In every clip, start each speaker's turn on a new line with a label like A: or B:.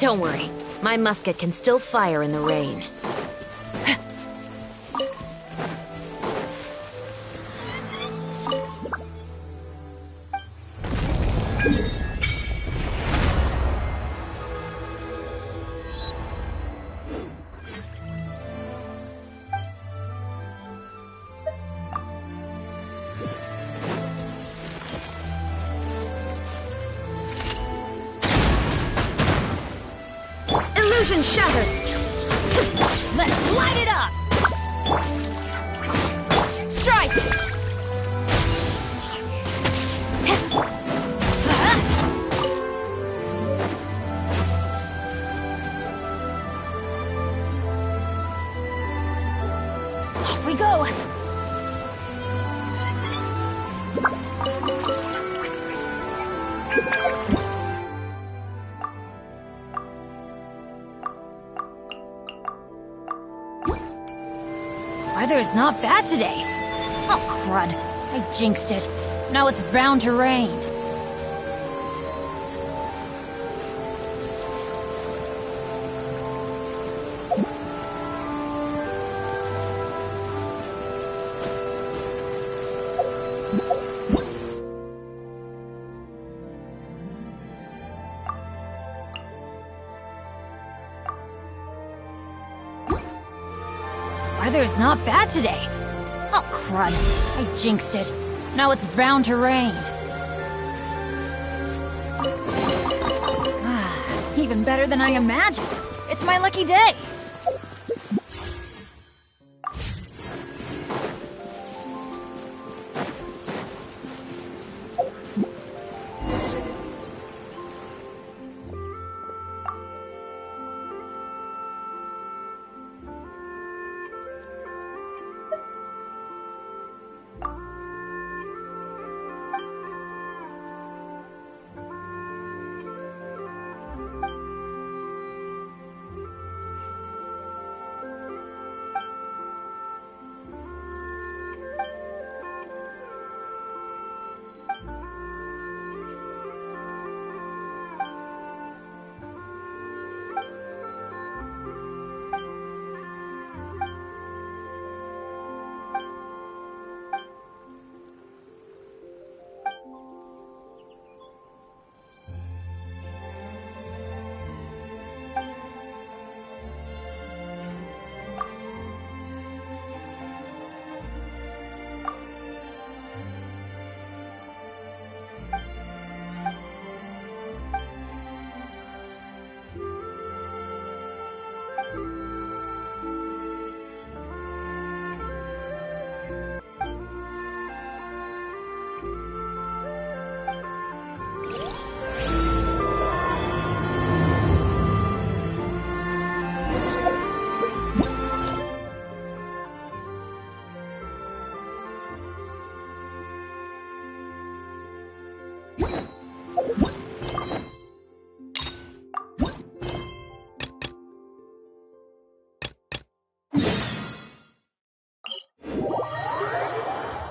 A: Don't worry, my musket can still fire in the rain.
B: Illusion shattered!
A: Let's light it up! Strike! Off we go! Weather is not bad today. Oh, crud. I jinxed it. Now it's bound to rain. Weather is not bad today. Oh, crud. I jinxed it. Now it's bound to rain. Even better than I imagined. It's my lucky day.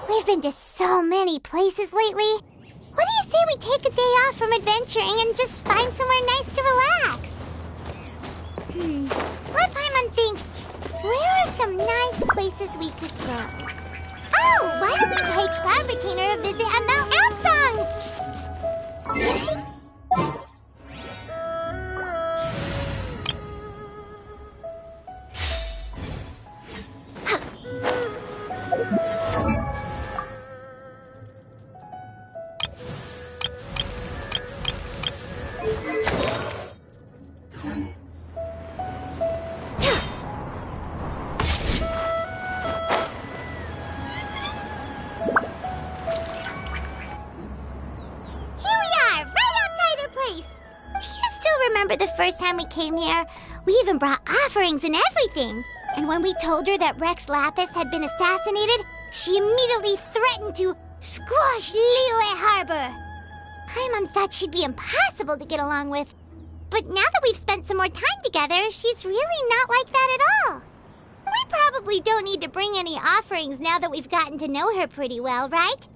C: We've been to so many places lately. What do you say we take a day off from adventuring and just find somewhere nice to relax? Let Paimon think. Where are some nice places we could go? Oh, why don't we pay Cloud Retainer a visit at Mount Absong? The first time we came here, we even brought offerings and everything. And when we told her that Rex Lapis had been assassinated, she immediately threatened to squash Liyue Harbor. Paimon thought she'd be impossible to get along with. But now that we've spent some more time together, she's really not like that at all. We probably don't need to bring any offerings now that we've gotten to know her pretty well, right?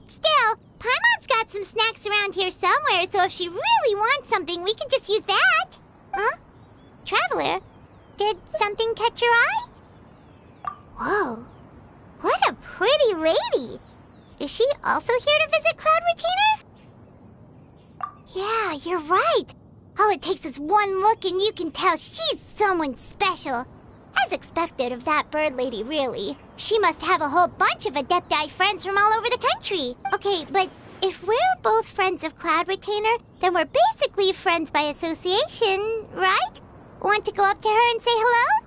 C: Still, Paimon's got some snacks around here somewhere, so if she really wants something, we can just use that. Huh? Traveler, did something catch your eye? Whoa, what a pretty lady! Is she also here to visit Cloud Retainer? Yeah, you're right. All it takes is one look and you can tell she's someone special. As expected of that bird lady, really. She must have a whole bunch of Adepti friends from all over the country. Okay, but if we're both friends of Cloud Retainer, then we're basically friends by association, right? Want to go up to her and say hello?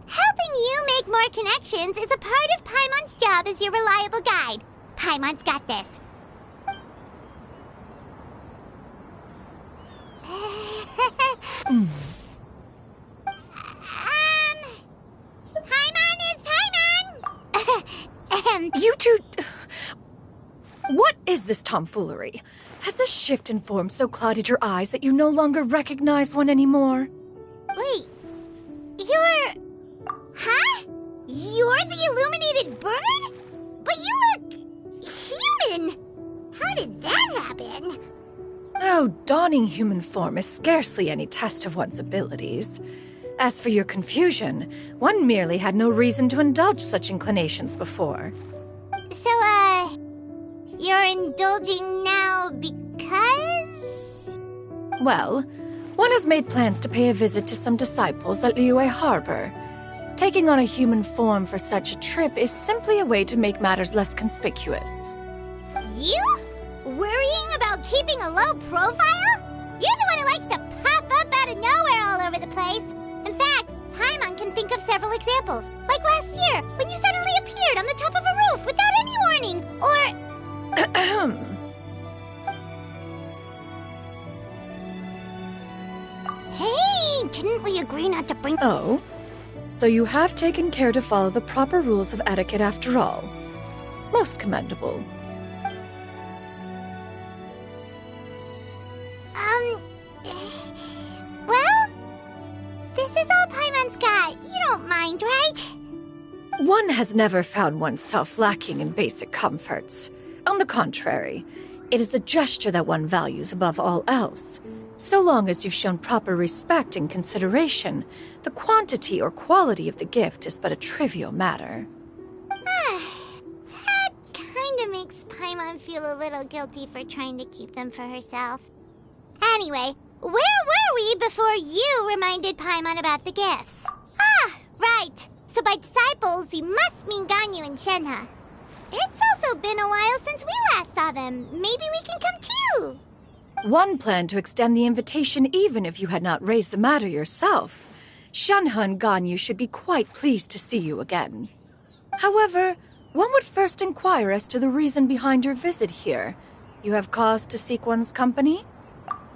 C: Helping you make more connections is a part of Paimon's job as your reliable guide. Paimon's got this. Paimon is Paimon!
B: You two... What is this tomfoolery? Has a shift in form so clouded your eyes that you no longer recognize one anymore?
C: Wait, you're... Huh? You're the illuminated bird? But you look... human! How did that happen?
B: Oh, donning human form is scarcely any test of one's abilities. As for your confusion, one merely had no reason to indulge such inclinations before.
C: So, you're indulging now because?
B: Well, one has made plans to pay a visit to some disciples at Liyue Harbor. Taking on a human form for such a trip is simply a way to make matters less conspicuous.
C: You? Worrying about keeping a low profile? You're the one who likes to pop up out of nowhere all over the place. In fact, Paimon can think of several examples. Like last year, when you suddenly appeared on the top of a roof without any warning. Or... Hey, didn't we agree not to bring...
B: Oh? So you have taken care to follow the proper rules of etiquette after all. Most commendable.
C: Well, this is all Paimon's got. You don't mind, right?
B: One has never found oneself lacking in basic comforts. On the contrary, it is the gesture that one values above all else. So long as you've shown proper respect and consideration, the quantity or quality of the gift is but a trivial matter.
C: That kinda makes Paimon feel a little guilty for trying to keep them for herself. Anyway, where were we before you reminded Paimon about the gifts? Ah, right. So by disciples, you must mean Ganyu and Shenhe. It's also been a while since we last saw them. Maybe we can come too.
B: One planned to extend the invitation even if you had not raised the matter yourself. Shenhe and Ganyu should be quite pleased to see you again. However, one would first inquire as to the reason behind your visit here. You have cause to seek one's company?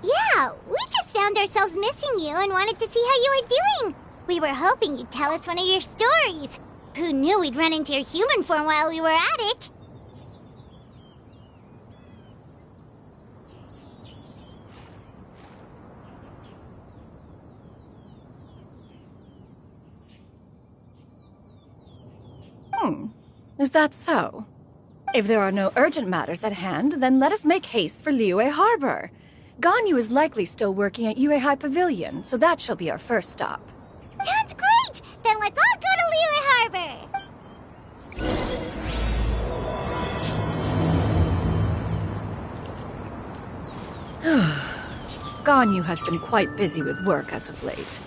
C: Yeah, we just found ourselves missing you and wanted to see how you were doing. We were hoping you'd tell us one of your stories. Who knew we'd run into your human form while we were at it?
B: Is that so? If there are no urgent matters at hand, then let us make haste for Liyue Harbor. Ganyu is likely still working at Yuehai Pavilion, so that shall be our first stop.
C: Sounds great! Then let's all go to Liyue Harbor!
B: Ganyu has been quite busy with work as of late.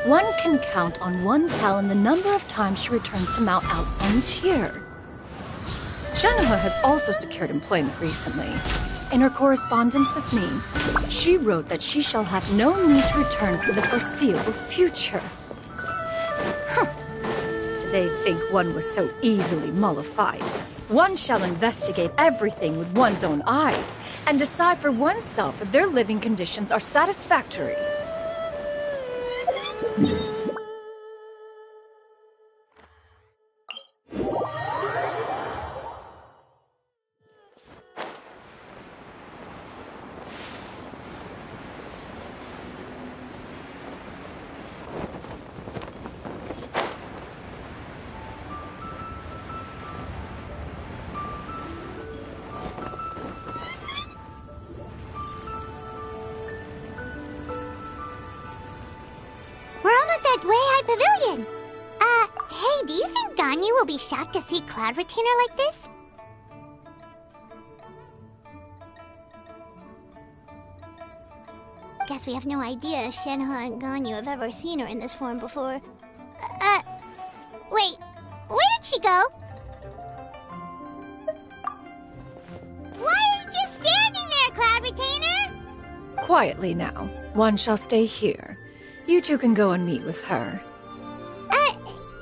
B: One can count on one talon the number of times she returns to Mount Outsun each year. Shenhe has also secured employment recently. In her correspondence with me, she wrote that she shall have no need to return for the foreseeable future. Do they think one was so easily mollified? One shall investigate everything with one's own eyes and decide for oneself if their living conditions are satisfactory.
C: at Way High Pavilion. Hey, do you think Ganyu will be shocked to see Cloud Retainer like this? Guess we have no idea if Shenhe and Ganyu have ever seen her in this form before. Wait, where did she go? Why are you just standing there, Cloud Retainer?
B: Quietly now. One shall stay here. You two can go and meet with her.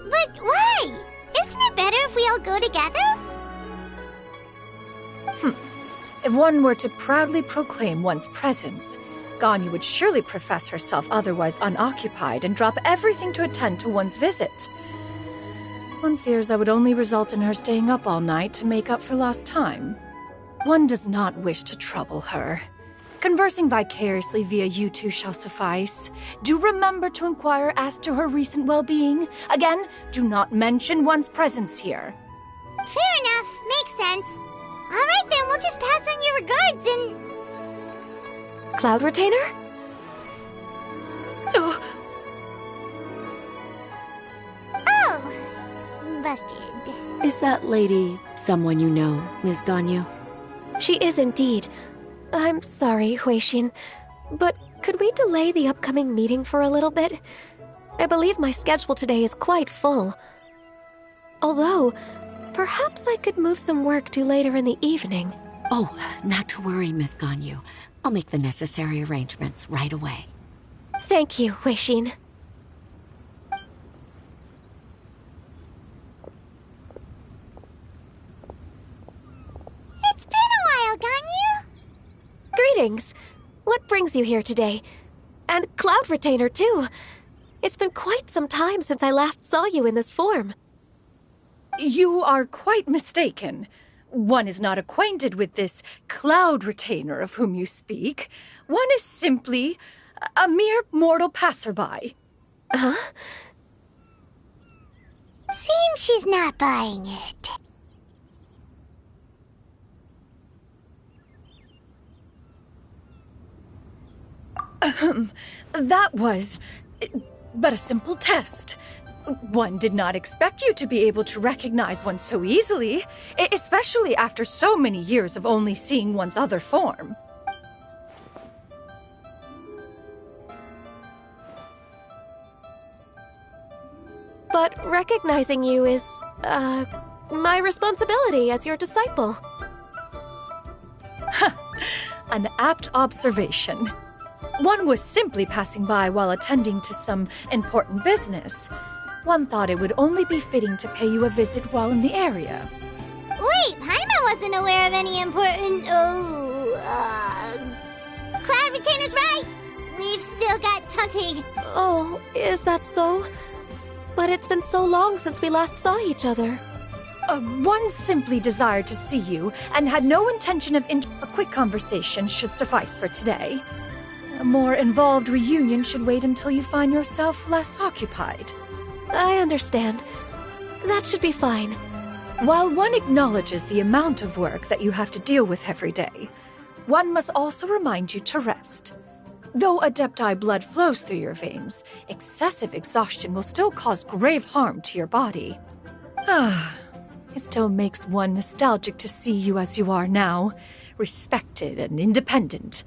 C: But why? Isn't it better if we all go together?
B: If one were to proudly proclaim one's presence, Ganyu would surely profess herself otherwise unoccupied and drop everything to attend to one's visit. One fears that would only result in her staying up all night to make up for lost time. One does not wish to trouble her. Conversing vicariously via you two shall suffice. Do remember to inquire as to her recent well-being. Again, do not mention one's presence here.
C: Fair enough. Makes sense. Alright then, we'll just pass on your regards and...
D: Cloud Retainer?
C: Oh! Busted.
E: Is that lady someone you know, Miss Ganyu?
D: She is indeed. I'm sorry, Huixin, but could we delay the upcoming meeting for a little bit? I believe my schedule today is quite full. Although, perhaps I could move some work to later in the evening.
E: Oh, not to worry, Miss Ganyu. I'll make the necessary arrangements right away.
D: Thank you, Huixin.
C: It's been a while, Ganyu.
D: Greetings. What brings you here today? And Cloud Retainer, too. It's been quite some time since I last saw you in this form.
B: You are quite mistaken. One is not acquainted with this Cloud Retainer of whom you speak. One is simply a mere mortal passerby.
D: Huh?
C: Seems she's not buying it.
B: That was but a simple test. One did not expect you to be able to recognize one so easily, especially after so many years of only seeing one's other form.
D: But recognizing you is, my responsibility as your disciple.
B: An apt observation. One was simply passing by while attending to some important business. One thought it would only be fitting to pay you a visit while in the area.
C: Wait, Paimon wasn't aware of any important... Cloud Retainer's right! We've still got something.
D: Oh, is that so? But it's been so long since we last saw each other.
B: One simply desired to see you and had no intention of a quick conversation should suffice for today. A more involved reunion should wait until you find yourself less occupied.
D: I understand. That should be fine.
B: While one acknowledges the amount of work that you have to deal with every day, one must also remind you to rest. Though Adepti blood flows through your veins, excessive exhaustion will still cause grave harm to your body. It still makes one nostalgic to see you as you are now, respected and independent.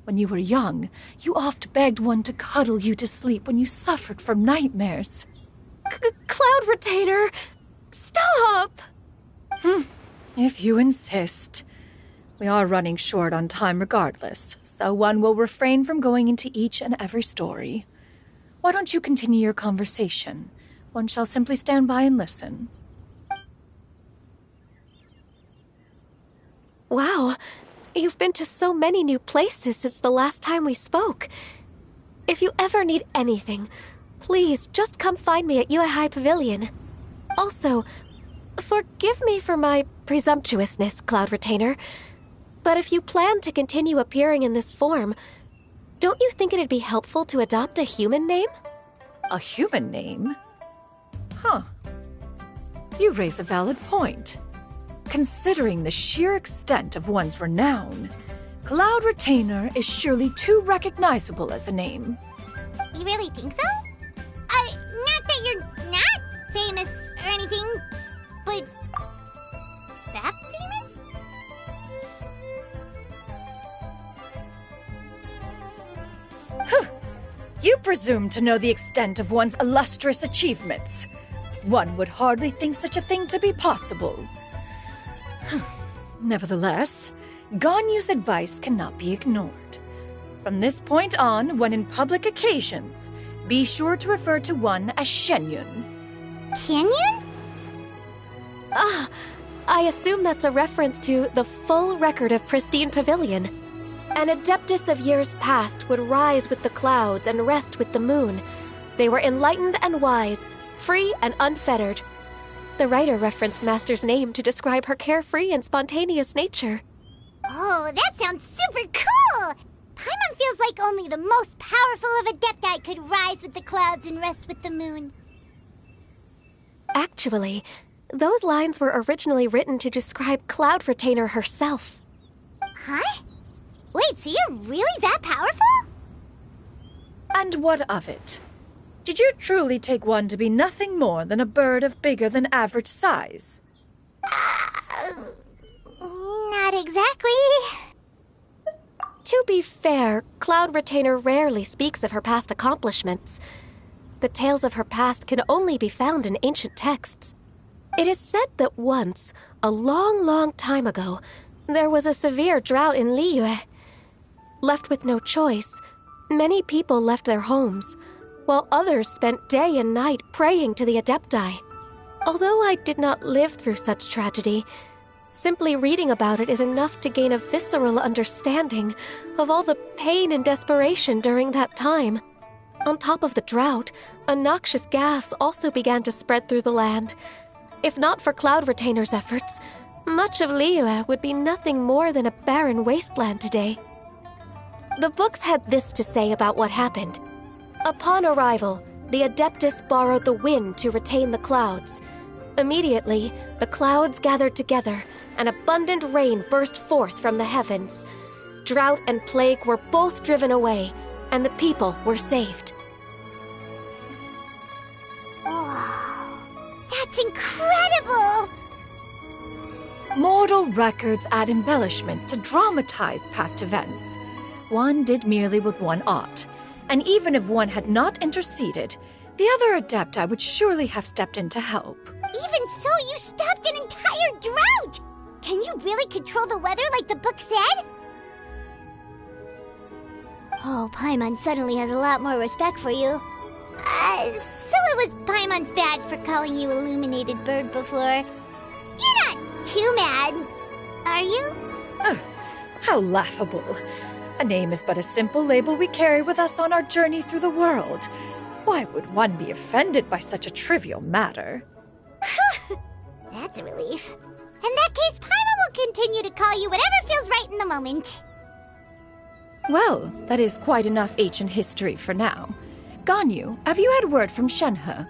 B: When you were young, you oft begged one to cuddle you to sleep when you suffered from nightmares.
D: Cloud Retainer! Stop!
B: If you insist. We are running short on time regardless, so one will refrain from going into each and every story. Why don't you continue your conversation? One shall simply stand by and listen.
D: Wow, you've been to so many new places since the last time we spoke. If you ever need anything, please just come find me at Yue High Pavilion. Also, forgive me for my presumptuousness, Cloud Retainer, but if you plan to continue appearing in this form, don't you think it'd be helpful to adopt a human name?
B: A human name? Huh. You raise a valid point. Considering the sheer extent of one's renown, Cloud Retainer is surely too recognizable as a name.
C: You really think so? not that you're not famous or anything, but that famous?
B: You presume to know the extent of one's illustrious achievements. One would hardly think such a thing to be possible. Nevertheless, Ganyu's advice cannot be ignored. From this point on, when in public occasions, be sure to refer to one as Shenyun.
C: Canyon?
D: I assume that's a reference to the full record of Pristine Pavilion. An adeptus of years past would rise with the clouds and rest with the moon. They were enlightened and wise, free and unfettered. The writer referenced Master's name to describe her carefree and spontaneous nature.
C: Oh, that sounds super cool! Paimon feels like only the most powerful of Adepti could rise with the clouds and rest with the moon.
D: Actually, those lines were originally written to describe Cloud Retainer herself.
C: Huh? Wait, so you're really that powerful?
B: And what of it? Did you truly take one to be nothing more than a bird of bigger than average size?
C: Not exactly.
D: To be fair, Cloud Retainer rarely speaks of her past accomplishments. The tales of her past can only be found in ancient texts. It is said that once, a long, long time ago, there was a severe drought in Liyue. Left with no choice, many people left their homes, while others spent day and night praying to the Adepti. Although I did not live through such tragedy, simply reading about it is enough to gain a visceral understanding of all the pain and desperation during that time. On top of the drought, a noxious gas also began to spread through the land. If not for Cloud Retainer's efforts, much of Liyue would be nothing more than a barren wasteland today. The books had this to say about what happened. Upon arrival, the Adeptus borrowed the wind to retain the clouds. Immediately, the clouds gathered together, and abundant rain burst forth from the heavens. Drought and plague were both driven away, and the people were saved.
C: Wow, that's incredible!
B: Mortal records add embellishments to dramatize past events. One did merely what one ought, and even if one had not interceded, the other Adepti would surely have stepped in to help.
C: Even so, you stopped an entire drought! Can you really control the weather like the book said? Oh, Paimon suddenly has a lot more respect for you. So it was Paimon's bad for calling you Illuminated Bird before. You're not too mad, are you?
B: How laughable. A name is but a simple label we carry with us on our journey through the world. Why would one be offended by such a trivial matter?
C: That's a relief. In that case, Paimon will continue to call you whatever feels right in the moment.
B: Well, that is quite enough ancient history for now. Ganyu, have you had word from Shenhe?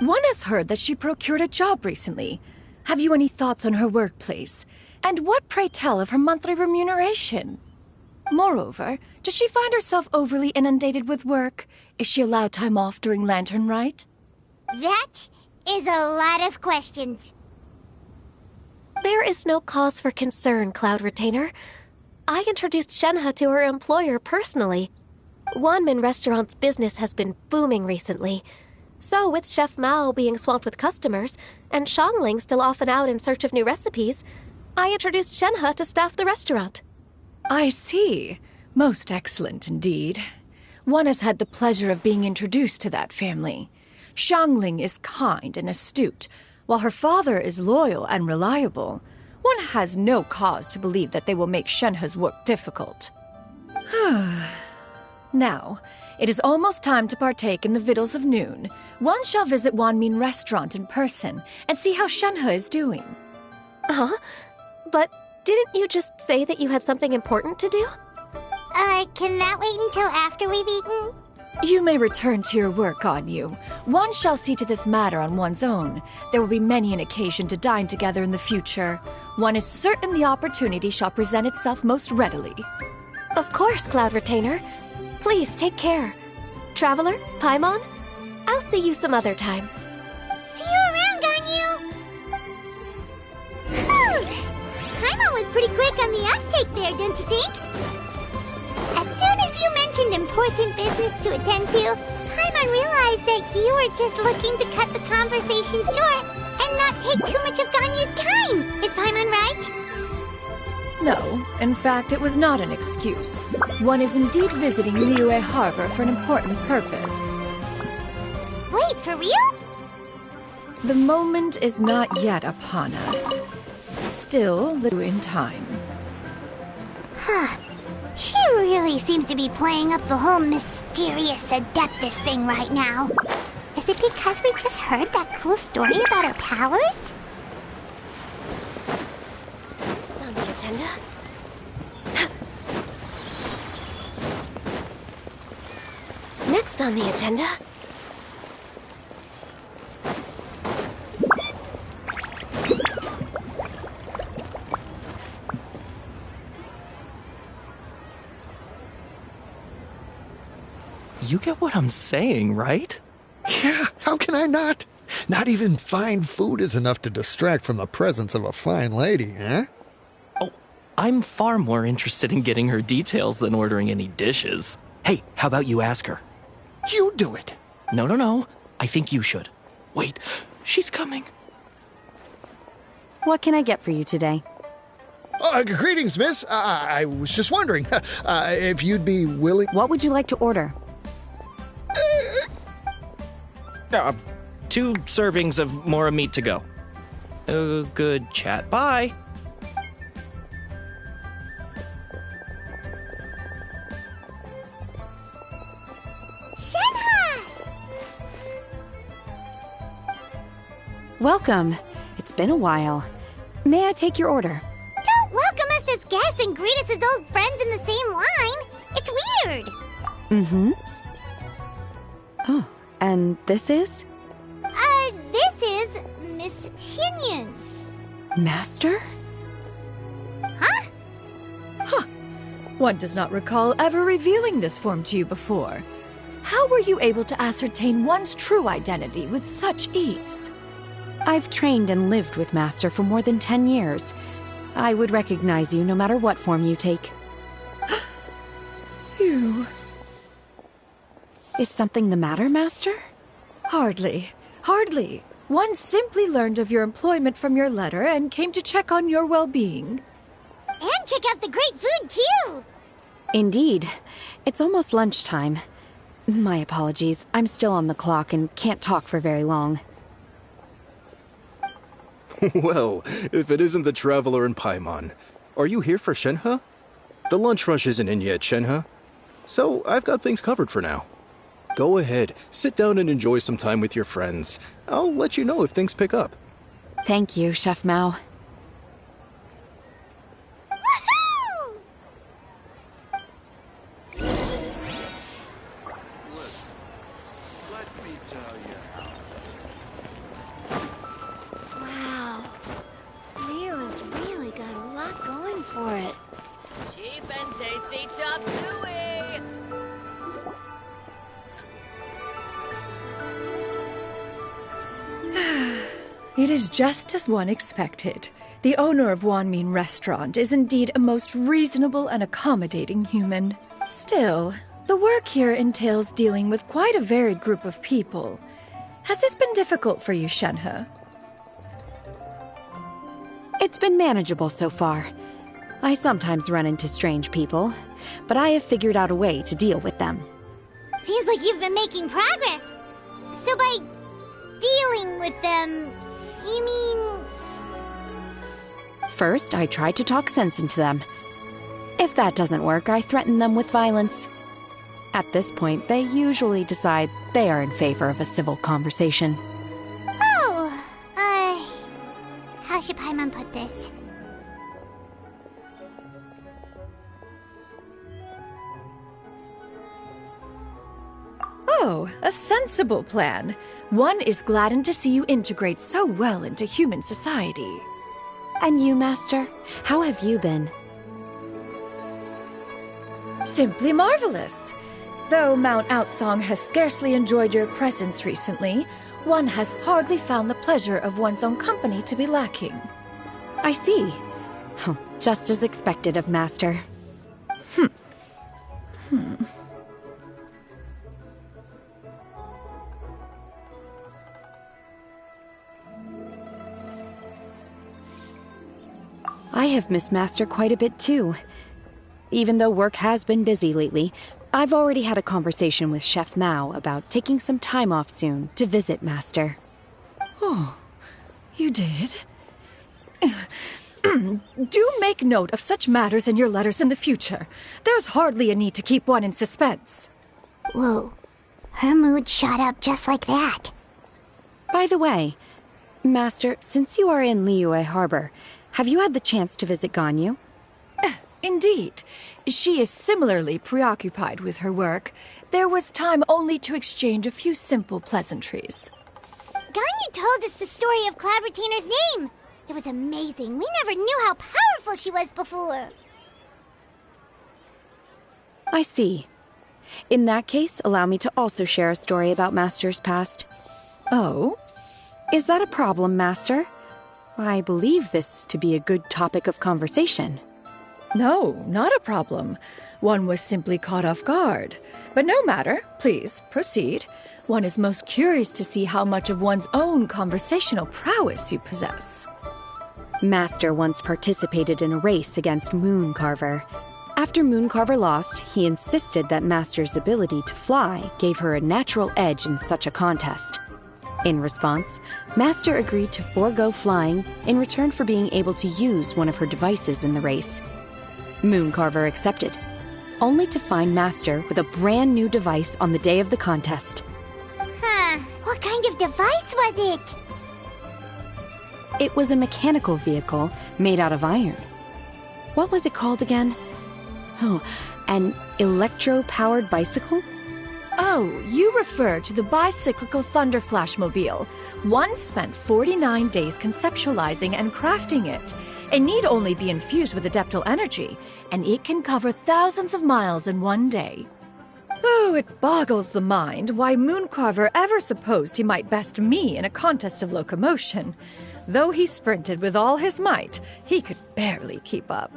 B: One has heard that she procured a job recently. Have you any thoughts on her workplace? And what, pray tell, of her monthly remuneration? Moreover, does she find herself overly inundated with work? Is she allowed time off during Lantern Rite?
C: That is a lot of questions.
D: There is no cause for concern, Cloud Retainer. I introduced Shenhe to her employer personally. Wanmin Restaurant's business has been booming recently. So, with Chef Mao being swamped with customers, and Shangling still off and out in search of new recipes, I introduced Shenhe to staff the restaurant.
B: I see. Most excellent indeed. One has had the pleasure of being introduced to that family. Shangling is kind and astute, while her father is loyal and reliable. One has no cause to believe that they will make Shenhe's work difficult. Now, it is almost time to partake in the victuals of noon. One shall visit Wanmin Restaurant in person and see how Shenhe is doing.
D: Huh? But didn't you just say that you had something important to do?
C: Can that wait until after we've eaten?
B: You may return to your work, Ganyu. One shall see to this matter on one's own. There will be many an occasion to dine together in the future. One is certain the opportunity shall present itself most readily.
D: Of course, Cloud Retainer. Please take care. Traveler, Paimon, I'll see you some other time.
C: See you around, Ganyu! Paimon was pretty quick on the uptake there, don't you think? As soon as you mentioned important business to attend to, Paimon realized that you were just looking to cut the conversation short and not take too much of Ganyu's time. Is Paimon right?
B: No, in fact, it was not an excuse. One is indeed visiting Liyue Harbor for an important purpose.
C: Wait, for real?
B: The moment is not yet upon us. Still little in time.
C: Huh. She really seems to be playing up the whole mysterious Adeptus thing right now. Is it because we just heard that cool story about her powers?
D: Next on the agenda. Next on the agenda.
F: You get what I'm saying, right?
G: Yeah, how can I not? Not even fine food is enough to distract from the presence of a fine lady, eh?
F: Oh, I'm far more interested in getting her details than ordering any dishes. Hey, how about you ask her?
G: You do it.
F: No. I think you should. Wait, she's coming.
H: What can I get for you today?
G: Greetings, miss. I was just wondering if you'd be willing...
H: What would you like to order?
F: 2 servings of more meat to go. Good chat. Bye.
C: Shenhe!
H: Welcome. It's been a while. May I take your order?
C: Don't welcome us as guests and greet us as old friends in the same line. It's weird.
H: Mm-hmm. Oh, and this is?
C: This is Miss Xinyun.
H: Master?
C: Huh?
B: One does not recall ever revealing this form to you before. How were you able to ascertain one's true identity with such ease?
H: I've trained and lived with Master for more than 10 years. I would recognize you no matter what form you take.
B: You...
H: Is something the matter, Master?
B: Hardly. One simply learned of your employment from your letter and came to check on your well-being.
C: And check out the great food, too!
H: Indeed. It's almost lunchtime. My apologies. I'm still on the clock and can't talk for very long.
I: Well, if it isn't the Traveler in Paimon, are you here for Shenhe? The lunch rush isn't in yet, Shenhe. So I've got things covered for now. Go ahead, sit down and enjoy some time with your friends. I'll let you know if things pick up.
H: Thank you, Chef Mao.
C: Woohoo!
I: Let me tell you.
A: Wow. Leo's really got a lot going for it. Cheap and tasty chop suey!
B: It is just as one expected. The owner of Wanmin Restaurant is indeed a most reasonable and accommodating human. Still, the work here entails dealing with quite a varied group of people. Has this been difficult for you, Shenhe?
H: It's been manageable so far. I sometimes run into strange people, but I have figured out a way to deal with them.
C: Seems like you've been making progress. So by dealing with them, you mean...
H: First, I try to talk sense into them. If that doesn't work, I threaten them with violence. At this point, they usually decide they are in favor of a civil conversation.
C: Oh, how should Paimon put this?
B: Oh, a sensible plan. One is gladdened to see you integrate so well into human society.
H: And you, Master? How have you been?
B: Simply marvelous. Though Mount Outsong has scarcely enjoyed your presence recently, one has hardly found the pleasure of one's own company to be lacking.
H: I see. Oh, just as expected of Master. I have missed Master quite a bit too. Even though work has been busy lately, I've already had a conversation with Chef Mao about taking some time off soon to visit Master.
B: Oh, you did? Do make note of such matters in your letters in the future. There's hardly a need to keep one in suspense.
C: Whoa, her mood shot up just like that.
H: By the way, Master, since you are in Liyue Harbor, have you had the chance to visit Ganyu?
B: Indeed. She is similarly preoccupied with her work. There was time only to exchange a few simple pleasantries.
C: Ganyu told us the story of Cloud Retainer's name. It was amazing. We never knew how powerful she was before.
H: I see. In that case, allow me to also share a story about Master's past.
B: Oh?
H: Is that a problem, Master? I believe this to be a good topic of conversation.
B: No, not a problem. One was simply caught off guard. But no matter. Please, proceed. One is most curious to see how much of one's own conversational prowess you possess.
H: Master once participated in a race against Mooncarver. After Mooncarver lost, he insisted that Master's ability to fly gave her a natural edge in such a contest. In response, Master agreed to forego flying in return for being able to use one of her devices in the race. Mooncarver accepted, only to find Master with a brand new device on the day of the contest.
C: Huh, what kind of device was it?
H: It was a mechanical vehicle made out of iron. What was it called again? Oh, an electro-powered bicycle?
B: Oh, you refer to the bicyclical Thunder Flashmobile. One spent 49 days conceptualizing and crafting it. It need only be infused with adeptal energy, and it can cover thousands of miles in one day. Oh, it boggles the mind why Mooncarver ever supposed he might best me in a contest of locomotion. Though he sprinted with all his might, he could barely keep up.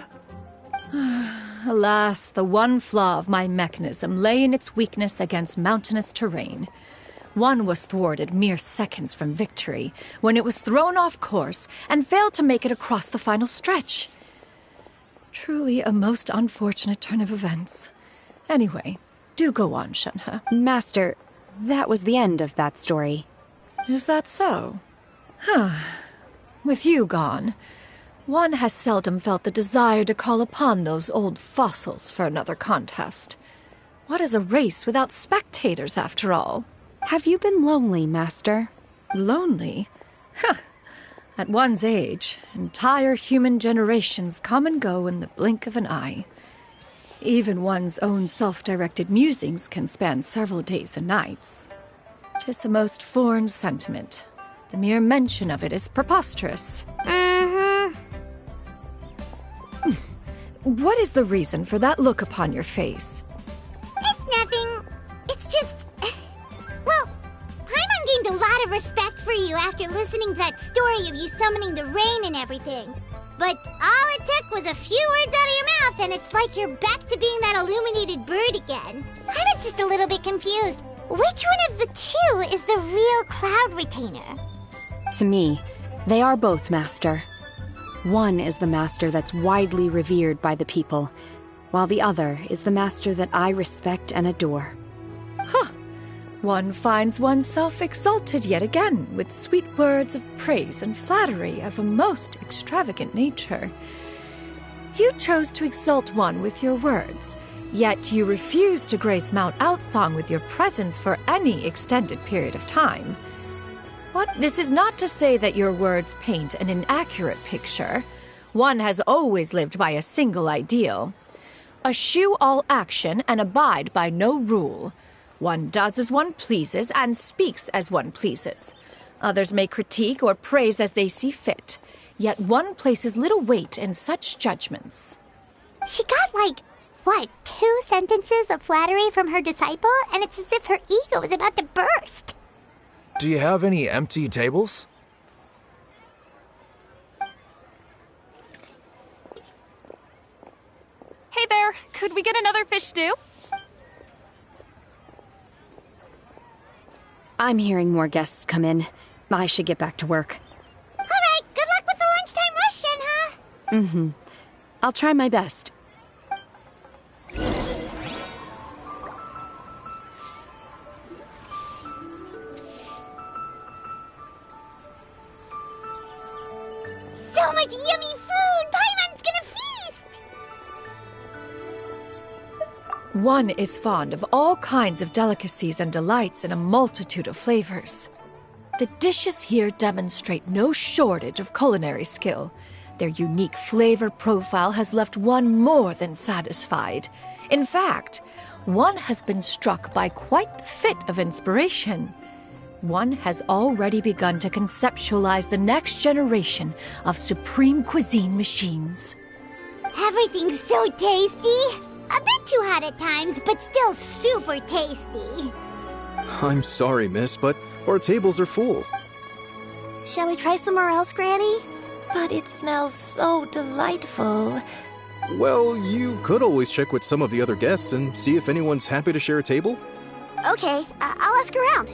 B: Alas, the one flaw of my mechanism lay in its weakness against mountainous terrain. One was thwarted mere seconds from victory, when it was thrown off course and failed to make it across the final stretch. Truly a most unfortunate turn of events. Anyway, do go on, Shenhe.
H: Master, that was the end of that story.
B: Is that so? With you gone, one has seldom felt the desire to call upon those old fossils for another contest. What is a race without spectators, after all?
H: Have you been lonely, Master?
B: Lonely? At one's age, entire human generations come and go in the blink of an eye. Even one's own self-directed musings can span several days and nights. 'Tis a most foreign sentiment. The mere mention of it is preposterous. What is the reason for that look upon your face?
C: It's nothing. It's just... Well, Paimon gained a lot of respect for you after listening to that story of you summoning the rain and everything. But all it took was a few words out of your mouth and it's like you're back to being that illuminated bird again. I was just a little bit confused. Which one of the two is the real Cloud Retainer?
H: To me, they are both, Master. One is the Master that's widely revered by the people, while the other is the Master that I respect and adore.
B: One finds oneself exalted yet again with sweet words of praise and flattery of a most extravagant nature. You chose to exalt one with your words, yet you refuse to grace Mount Outsong with your presence for any extended period of time. This is not to say that your words paint an inaccurate picture. One has always lived by a single ideal. Eschew all action and abide by no rule. One does as one pleases and speaks as one pleases. Others may critique or praise as they see fit, yet one places little weight in such judgments.
C: She got, like, What, 2 sentences of flattery from her disciple, and it's as if her ego is about to burst.
J: Do you have any empty tables?
K: Hey there, could we get another fish stew?
H: I'm hearing more guests come in. I should get back to work.
C: All right, good luck with the lunchtime rush, Shenhe.
H: Mm-hmm. I'll try my best.
C: So much yummy food! Paimon's gonna feast!
B: One is fond of all kinds of delicacies and delights in a multitude of flavors. The dishes here demonstrate no shortage of culinary skill. Their unique flavor profile has left one more than satisfied. In fact, one has been struck by quite the fit of inspiration. One has already begun to conceptualize the next generation of supreme cuisine machines.
C: Everything's so tasty! A bit too hot at times, but still super tasty.
I: I'm sorry, miss, but our tables are full.
L: Shall we try somewhere else, Granny?
A: But it smells so delightful.
I: Well, you could always check with some of the other guests and see if anyone's happy to share a table.
L: Okay, I'll ask around.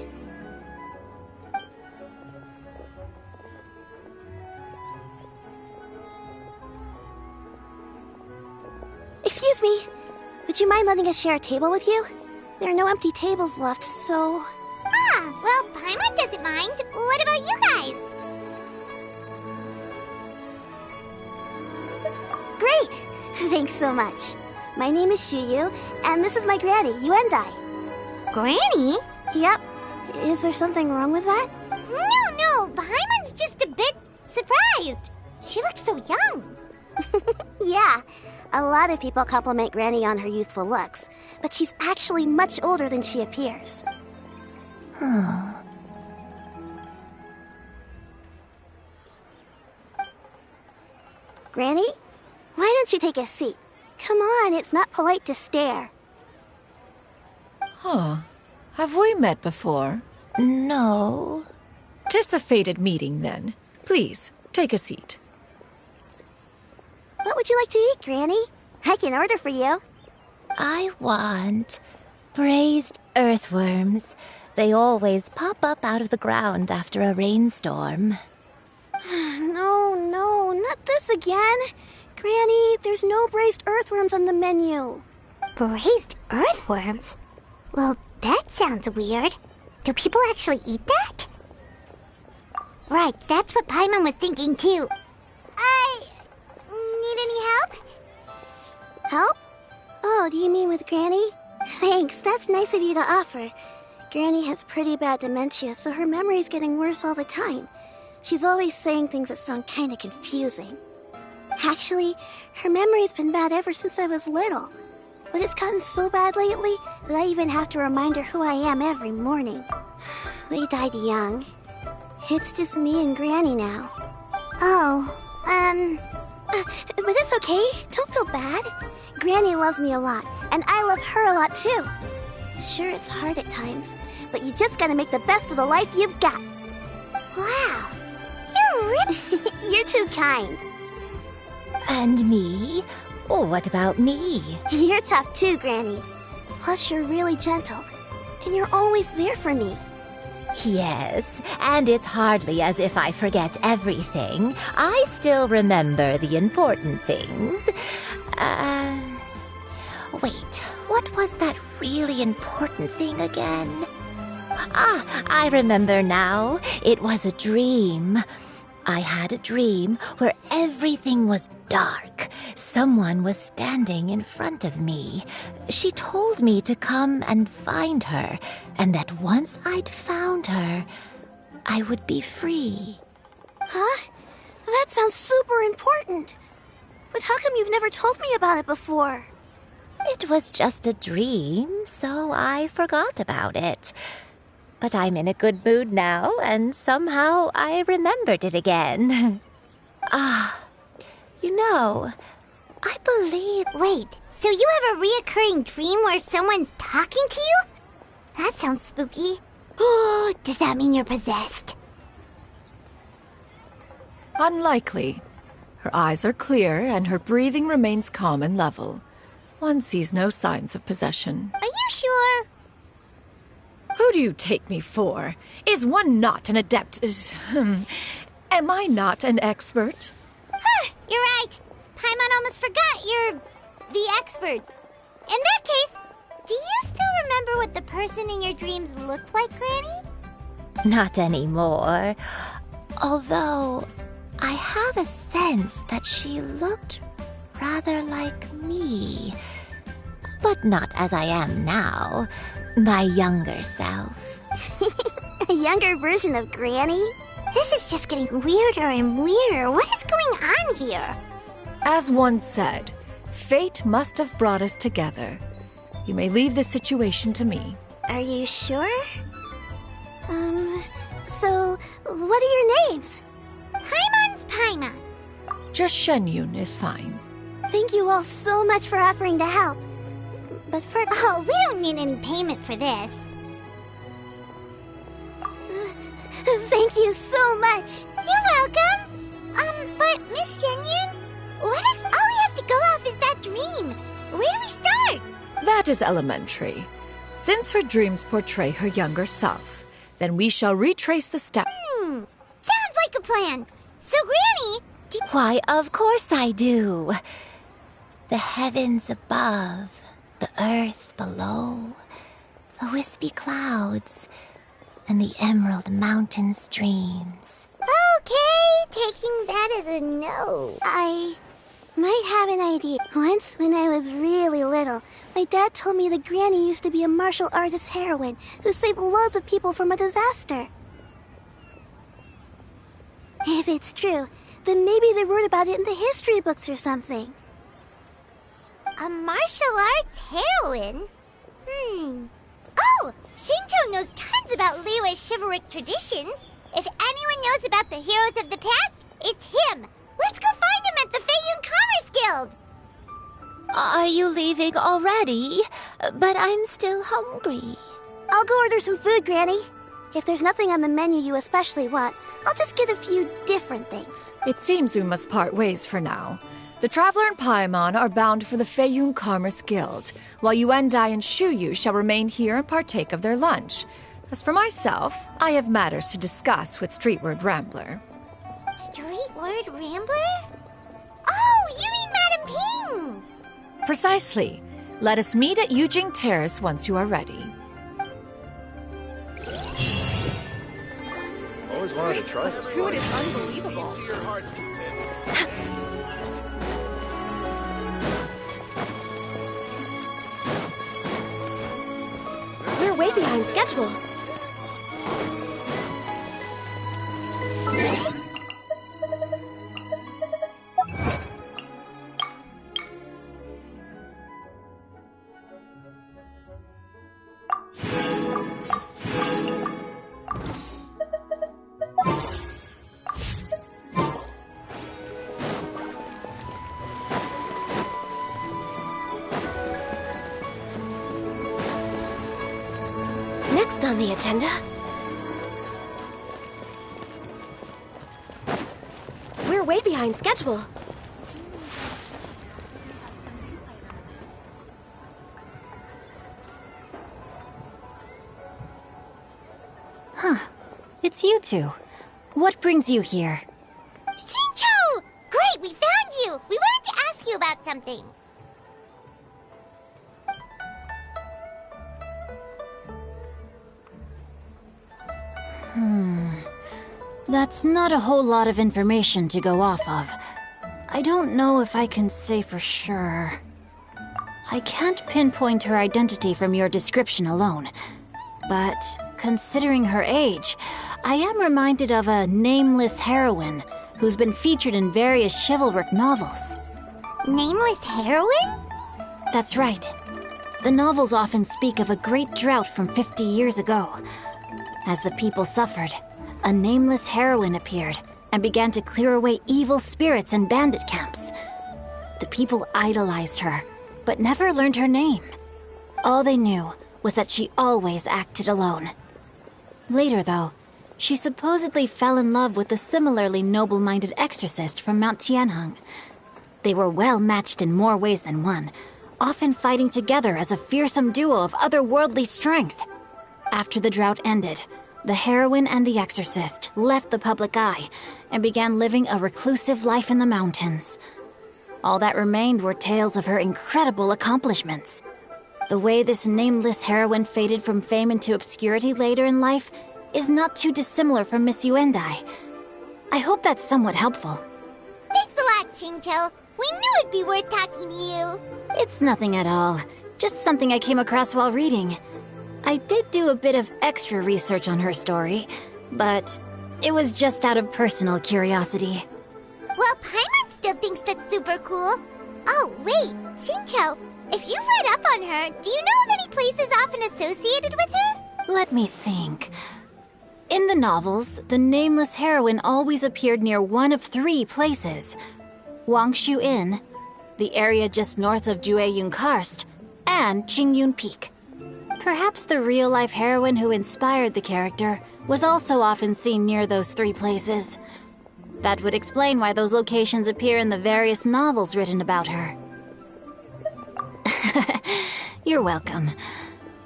L: Excuse me, would you mind letting us share a table with you? There are no empty tables left, so...
C: Ah, well, Paimon doesn't mind. What about you guys?
L: Great! Thanks so much. My name is Shuyu, and this is my granny, Yuendai.
C: Granny?
L: Yep. Is there something wrong with that?
C: No, Paimon's just a bit surprised. She looks so young.
L: Yeah, a lot of people compliment Granny on her youthful looks, but she's actually much older than she appears. Granny? Why don't you take a seat? Come on, it's not polite to stare.
B: Huh. Have we met before?
A: No.
B: 'Tis a fated meeting, then. Please, take a seat.
L: What would you like to eat, Granny? I can order for you.
A: I want braised earthworms. They always pop up out of the ground after a rainstorm.
L: No, not this again. Granny, there's no braised earthworms on the menu.
C: Braised earthworms? Well, that sounds weird. Do people actually eat that? Right, that's what Paimon was thinking too. Need any help?
L: Help? Oh, do you mean with Granny? Thanks, that's nice of you to offer. Granny has pretty bad dementia, so her memory's getting worse all the time. She's always saying things that sound kinda confusing. Actually, her memory's been bad ever since I was little. But it's gotten so bad lately that I even have to remind her who I am every morning. They died young. It's just me and Granny now. But it's okay. Don't feel bad. Granny loves me a lot, and I love her a lot too. Sure, it's hard at times, but you just gotta make the best of the life you've got.
C: Wow, you're really...
L: You're too kind.
A: And me? Oh, what about me?
L: You're tough too, Granny. Plus, you're really gentle, and you're always there for me.
A: Yes, and it's hardly as if I forget everything. I still remember the important things. Wait, what was that really important thing again? Ah, I remember now. It was a dream. I had a dream where everything was dark. Someone was standing in front of me. She told me to come and find her, and that once I'd found her, I would be free.
L: Huh? That sounds super important. But how come you've never told me about it before?
A: It was just a dream, so I forgot about it. But I'm in a good mood now, and somehow I remembered it again. You know, I believe...
C: Wait, so you have a reoccurring dream where someone's talking to you? That sounds spooky. Oh, does that mean you're possessed?
B: Unlikely. Her eyes are clear and her breathing remains calm and level. One sees no signs of possession.
C: Are you sure?
B: Who do you take me for? Is one not an adept? Am I not an expert?
C: Huh, you're right. Paimon almost forgot you're the expert. In that case, do you still remember what the person in your dreams looked like, Granny?
A: Not anymore. Although, I have a sense that she looked rather like me. But not as I am now. My younger self.
L: A younger version of Granny?
C: This is just getting weirder and weirder. What is going on here?
B: As one said, fate must have brought us together. You may leave the situation to me.
L: Are you sure? So, what are your names?
C: Paimon's Paimon.
B: Just Shenyun is fine.
L: Thank you all so much for offering to help. But for...
C: Oh, we don't need any payment for this.
L: Thank you so much.
C: You're welcome. But Miss Shenyun, all we have to go off is that dream. Where do we start?
B: That is elementary. Since her dreams portray her younger self, then we shall retrace the steps.
C: Sounds like a plan. So, Granny...
A: Why, of course I do. The heavens above, the earth below, the wispy clouds, and the emerald mountain streams.
C: Okay, taking that as a no.
L: I might have an idea. Once, when I was really little, my dad told me that Granny used to be a martial artist heroine who saved loads of people from a disaster. If it's true, then maybe they wrote about it in the history books or something.
C: A martial arts heroine? Oh, Shincho knows tons about Liyue's chivalric traditions. If anyone knows about the heroes of the past, it's him. Let's go find him at the Feiyun Commerce Guild.
A: Are you leaving already? But I'm still hungry.
L: I'll go order some food, Granny. If there's nothing on the menu you especially want, I'll just get a few different things.
B: It seems we must part ways for now. The Traveler and Paimon are bound for the Feiyun Commerce Guild, while Yuendai and Shuyu shall remain here and partake of their lunch. As for myself, I have matters to discuss with Streetward Rambler.
C: Streetward Rambler? Oh, you mean Madam Ping!
B: Precisely. Let us meet at Yujing Terrace once you are ready.
J: Always wanted to try this.
K: Food is unbelievable.
D: We're way behind schedule. Next on the agenda... We're way behind schedule.
M: Huh. It's you two. What brings you here?
C: Shincho! Great, we found you! We wanted to ask you about something.
M: That's not a whole lot of information to go off of. I don't know if I can say for sure. I can't pinpoint her identity from your description alone. But considering her age, I am reminded of a nameless heroine who's been featured in various chivalric novels.
C: Nameless heroine?
M: That's right. The novels often speak of a great drought from 50 years ago. As the people suffered, a nameless heroine appeared and began to clear away evil spirits and bandit camps. The people idolized her, but never learned her name. All they knew was that she always acted alone. Later, though, she supposedly fell in love with a similarly noble-minded exorcist from Mount Tianheng. They were well matched in more ways than one, often fighting together as a fearsome duo of otherworldly strength. After the drought ended, the heroine and the exorcist left the public eye and began living a reclusive life in the mountains. All that remained were tales of her incredible accomplishments. The way this nameless heroine faded from fame into obscurity later in life is not too dissimilar from Miss Yuendai. I hope that's somewhat helpful.
C: Thanks a lot, Xingqiu. We knew it'd be worth talking to you.
M: It's nothing at all. Just something I came across while reading. I did do a bit of extra research on her story, but it was just out of personal curiosity.
C: Well, Paimon still thinks that's super cool. Oh, wait, Xingqiu, if you've read up on her, do you know of any places often associated with her?
M: Let me think. In the novels, the nameless heroine always appeared near one of 3 places. Wangshu Inn, the area just north of Jueyun Karst, and Qingyun Peak. Perhaps the real-life heroine who inspired the character was also often seen near those 3 places. That would explain why those locations appear in the various novels written about her. You're welcome.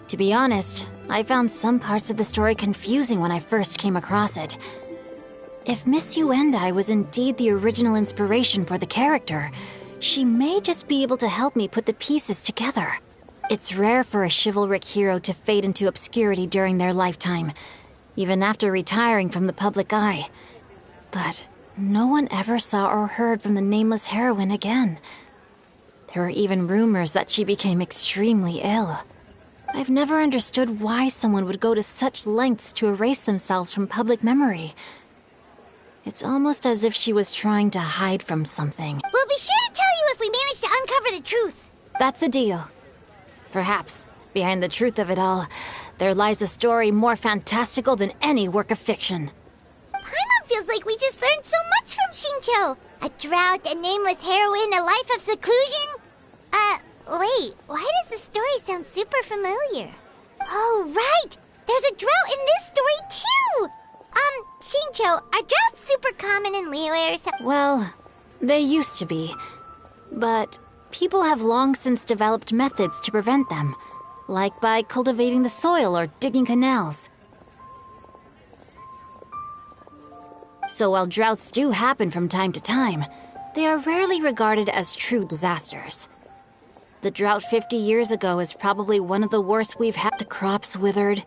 M: To be honest, I found some parts of the story confusing when I first came across it. If Miss Yuendai was indeed the original inspiration for the character, she may just be able to help me put the pieces together. It's rare for a chivalric hero to fade into obscurity during their lifetime, even after retiring from the public eye. But no one ever saw or heard from the nameless heroine again. There were even rumors that she became extremely ill. I've never understood why someone would go to such lengths to erase themselves from public memory. It's almost as if she was trying to hide from something.
C: We'll be sure to tell you if we manage to uncover the truth.
M: That's a deal. Perhaps, behind the truth of it all, there lies a story more fantastical than any work of fiction.
C: Paimon feels like we just learned so much from Xingqiu. A drought, a nameless heroine, a life of seclusion. Wait, why does the story sound super familiar? Oh, right! There's a drought in this story, too! Xingqiu, are droughts super common in Liyue or something?
M: Well, they used to be. But people have long since developed methods to prevent them, like by cultivating the soil or digging canals. So while droughts do happen from time to time, they are rarely regarded as true disasters. The drought 50 years ago is probably one of the worst we've had. The crops withered,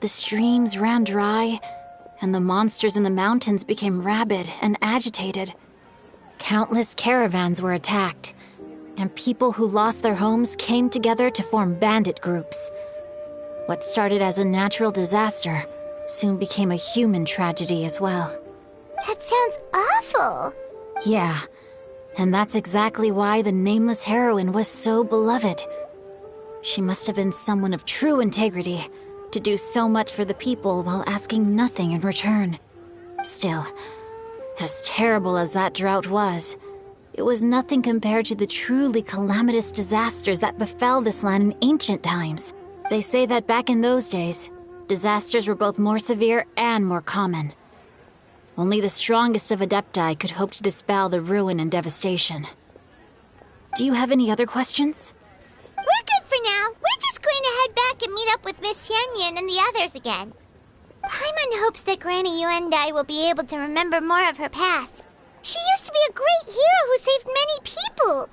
M: the streams ran dry, and the monsters in the mountains became rabid and agitated. Countless caravans were attacked, and people who lost their homes came together to form bandit groups. What started as a natural disaster soon became a human tragedy as well.
C: That sounds awful.
M: Yeah, and that's exactly why the nameless heroine was so beloved. She must have been someone of true integrity, to do so much for the people while asking nothing in return. Still, as terrible as that drought was, it was nothing compared to the truly calamitous disasters that befell this land in ancient times. They say that back in those days, disasters were both more severe and more common. Only the strongest of Adepti could hope to dispel the ruin and devastation. Do you have any other questions?
C: We're good for now. We're just going to head back and meet up with Miss Xianyun and the others again. Paimon hopes that Granny Yuendai will be able to remember more of her past. She used to be a great hero who saved many people.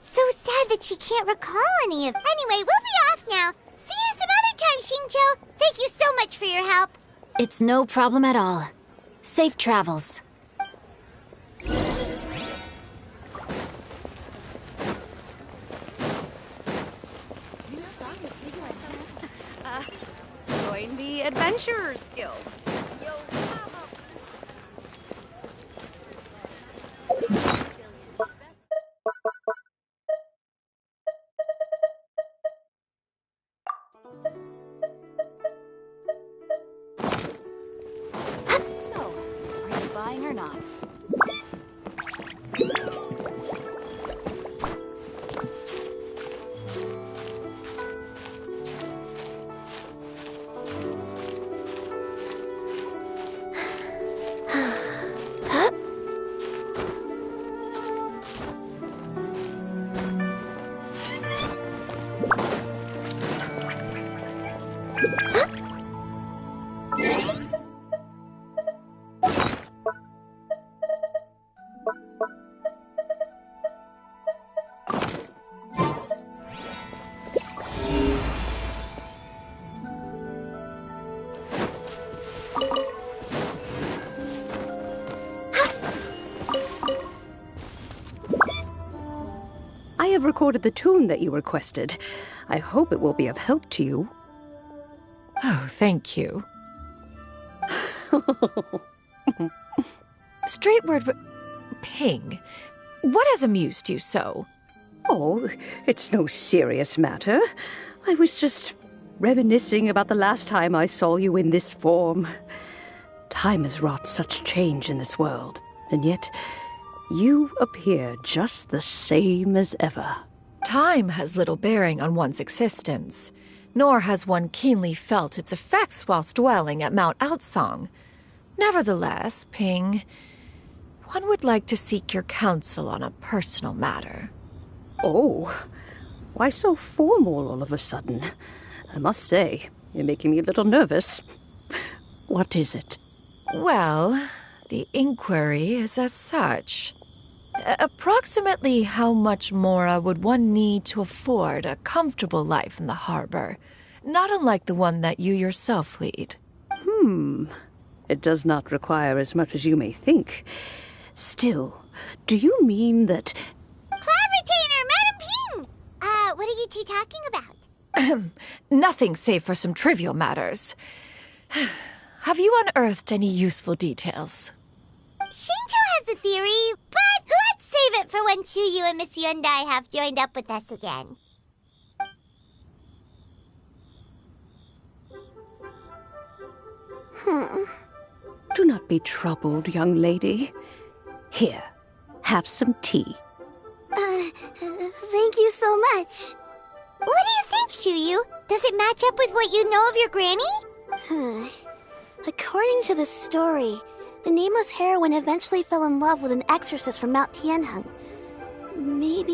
C: So sad that she can't recall any of... Anyway, we'll be off now. See you some other time, Xingqiu. Thank you so much for your help.
M: It's no problem at all. Safe travels.
N: Join the Adventurers Guild.
O: So, are you buying or not? have recorded the tune that you requested. I hope it will be of help to you.
B: Oh, thank you. Straight word, Ping, what has amused you so?
O: Oh, it's no serious matter. I was just reminiscing about the last time I saw you in this form. Time has wrought such change in this world, and yet you appear just the same as ever.
B: Time has little bearing on one's existence, nor has one keenly felt its effects whilst dwelling at Mount Outsong. Nevertheless, Ping, one would like to seek your counsel on a personal matter.
O: Oh, why so formal all of a sudden? I must say, you're making me a little nervous. What is it?
B: Well, the inquiry is as such. Approximately how much more would one need to afford a comfortable life in the harbor, not unlike the one that you yourself lead?
O: It does not require as much as you may think. Still, do you mean that...
C: Cloud Retainer, Madam Ping! What are you two talking about?
B: Nothing save for some trivial matters. Have you unearthed any useful details?
C: Shinto has a theory, but let's save it for when Chuyu and Miss Yundai have joined up with us again.
O: Do not be troubled, young lady. Here, have some tea.
L: Thank you so much.
C: What do you think, Chuyu? Does it match up with what you know of your granny?
L: According to the story, the nameless heroine eventually fell in love with an exorcist from Mount Tianheng. Maybe